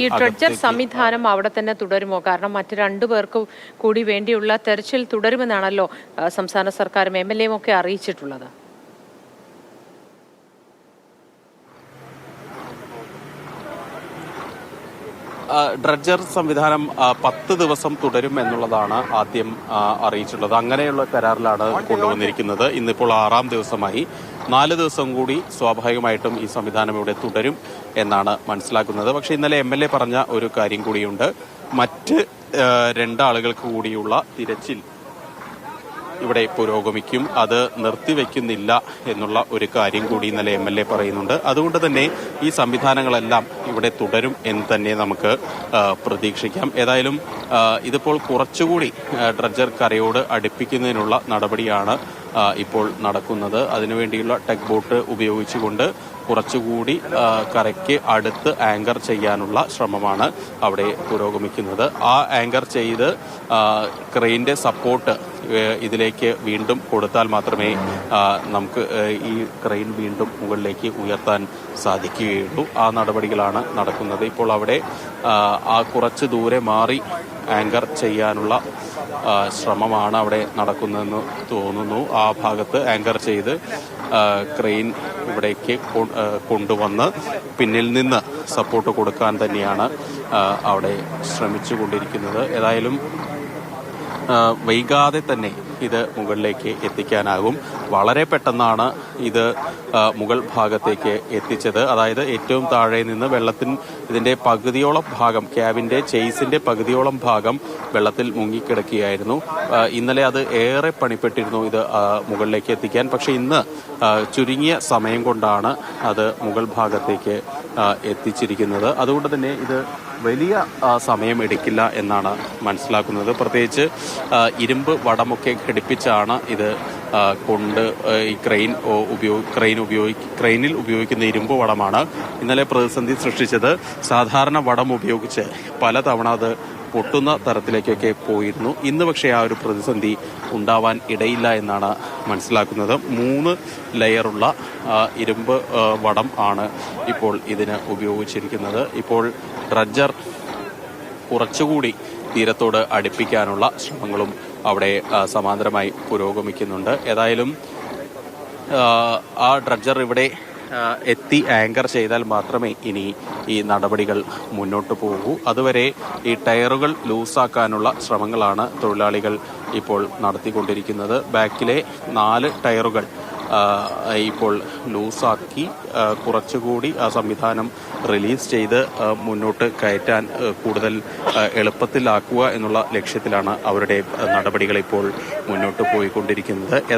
ഈ ഡ്രഡ്ജർ സംവിധാനം അവിടെ തന്നെ തുടരുമോ? കാരണം മറ്റ് രണ്ടു പേർക്ക് കൂടി വേണ്ടിയുള്ള തെരച്ചിൽ തുടരുമെന്നാണല്ലോ സംസ്ഥാന സർക്കാരും MLA ഒക്കെ അറിയിച്ചിട്ടുള്ളത്. ഡ്രഡ്ജർ സംവിധാനം 10 ദിവസം തുടരും എന്നുള്ളതാണ് ആദ്യം അറിയിച്ചിട്ടുള്ളത്. അങ്ങനെയുള്ള കരാറിലാണ് കൊണ്ടുവന്നിരിക്കുന്നത്. ഇന്നിപ്പോൾ 6ാം ദിവസമായി. 4 ദിവസം കൂടി സ്വാഭാവികമായിട്ടും ഈ സംവിധാനം ഇവിടെ തുടരും എന്നാണ് മനസ്സിലാക്കുന്നത്. പക്ഷേ ഇന്നലെ MLA പറഞ്ഞ ഒരു കാര്യം കൂടിയുണ്ട്. മറ്റ് 2 ആളുകൾക്ക് കൂടിയുള്ള തിരച്ചിൽ ഇവിടെ പുരോഗമിക്കും, അത് നിർത്തിവെക്കുന്നില്ല എന്നുള്ള ഒരു കാര്യം കൂടി ഇന്നലെ MLA പറയുന്നുണ്ട്. അതുകൊണ്ട് തന്നെ ഈ സംവിധാനങ്ങളെല്ലാം ഇവിടെ തുടരും എന്ന് തന്നെ നമുക്ക് പ്രതീക്ഷിക്കാം. ഏതായാലും ഇതിപ്പോൾ കുറച്ചുകൂടി ഡ്രഡ്ജർ കരയോട് അടുപ്പിക്കുന്നതിനുള്ള നടപടിയാണ് ഇപ്പോൾ നടക്കുന്നത്. അതിനുവേണ്ടിയുള്ള ടെക് ബോട്ട് ഉപയോഗിച്ചുകൊണ്ട് കുറച്ചുകൂടി കരയ്ക്ക് അടുത്ത് ആങ്കർ ചെയ്യാനുള്ള ശ്രമമാണ് അവിടെ പുരോഗമിക്കുന്നത്. ആ ആങ്കർ ചെയ്ത് ക്രെയിനിന്റെ സപ്പോർട്ട് ഇതിലേക്ക് വീണ്ടും കൊടുത്താൽ മാത്രമേ നമുക്ക് ഈ ക്രെയിൻ വീണ്ടും മുകളിലേക്ക് ഉയർത്താൻ സാധിക്കുകയുള്ളൂ. ആ നടപടികളാണ് നടക്കുന്നത്. ഇപ്പോൾ അവിടെ ആ കുറച്ച് ദൂരെ മാറി ആങ്കർ ചെയ്യാനുള്ള ശ്രമമാണ് അവിടെ നടക്കുന്നതെന്ന് തോന്നുന്നു. ആ ഭാഗത്ത് ആങ്കർ ചെയ്ത് ക്രെയിൻ ഇവിടേക്ക് കൊണ്ടുവന്ന് പിന്നിൽ നിന്ന് സപ്പോർട്ട് കൊടുക്കാൻ തന്നെയാണ് അവിടെ ശ്രമിച്ചുകൊണ്ടിരിക്കുന്നത്. ഏതായാലും വൈകാതെ തന്നെ ഇത് മുകളിലേക്ക് എത്തിക്കാനാകും. വളരെ പെട്ടെന്നാണ് ഇത് മുകൾ ഭാഗത്തേക്ക് എത്തിച്ചത്. അതായത് ഏറ്റവും താഴെ നിന്ന് ഇതിന്റെ പകുതിയോളം ഭാഗം, ക്യാബിന്റെ ചേസിന്റെ പകുതിയോളം ഭാഗം വെള്ളത്തിൽ മുങ്ങിക്കിടക്കുകയായിരുന്നു. ഇന്നലെ അത് ഏറെ പണിപ്പെട്ടിരുന്നു ഇത് മുകളിലേക്ക് എത്തിക്കാൻ. പക്ഷെ ഇന്ന് ചുരുങ്ങിയ സമയം കൊണ്ടാണ് അത് മുകൾ ഭാഗത്തേക്ക് എത്തിച്ചിരിക്കുന്നത്. അതുകൊണ്ട് തന്നെ ഇത് വലിയ സമയം എടുക്കില്ല എന്നാണ് മനസ്സിലാക്കുന്നത്. പ്രത്യേകിച്ച് ഇരുമ്പ് വടമൊക്കെ ഘടിപ്പിച്ചാണ് ഇത് ഈ ക്രെയിനിൽ ഉപയോഗിക്കുന്ന ഇരുമ്പ് വടമാണ് ഇന്നലെ പ്രതിസന്ധി സൃഷ്ടിച്ചത്. സാധാരണ വടം ഉപയോഗിച്ച് പലതവണ അത് പൊട്ടുന്ന തരത്തിലേക്കൊക്കെ പോയിരുന്നു. ഇന്ന് പക്ഷേ ആ ഒരു പ്രതിസന്ധി ഉണ്ടാവാൻ ഇടയില്ല എന്നാണ് മനസ്സിലാക്കുന്നത്. 3 ലെയറുള്ള ഇരുമ്പ് വടം ആണ് ഇപ്പോൾ ഇതിന് ഉപയോഗിച്ചിരിക്കുന്നത്. ഇപ്പോൾ ഡ്രഡ്ജർ കുറച്ചുകൂടി തീരത്തോട് അടുപ്പിക്കാനുള്ള ശ്രമങ്ങളും അവിടെ സമാന്തരമായി പുരോഗമിക്കുന്നുണ്ട്. ഏതായാലും ആ ഡ്രഡ്ജർ ഇവിടെ എത്തി ആങ്കർ ചെയ്താൽ മാത്രമേ ഇനി ഈ നടപടികൾ മുന്നോട്ട് പോകൂ. അതുവരെ ഈ ടയറുകൾ ലൂസാക്കാനുള്ള ശ്രമങ്ങളാണ് തൊഴിലാളികൾ ഇപ്പോൾ നടത്തിക്കൊണ്ടിരിക്കുന്നത്. ബാക്കിലെ 4 ടയറുകൾ ഇപ്പോൾ ലൂസാക്കി കുറച്ചുകൂടി ആ സംവിധാനം റിലീസ് ചെയ്ത് മുന്നോട്ട് കയറ്റാൻ കൂടുതൽ എളുപ്പത്തിലാക്കുക എന്നുള്ള ലക്ഷ്യത്തിലാണ് അവരുടെ നടപടികൾ ഇപ്പോൾ മുന്നോട്ട് പോയിക്കൊണ്ടിരിക്കുന്നത്.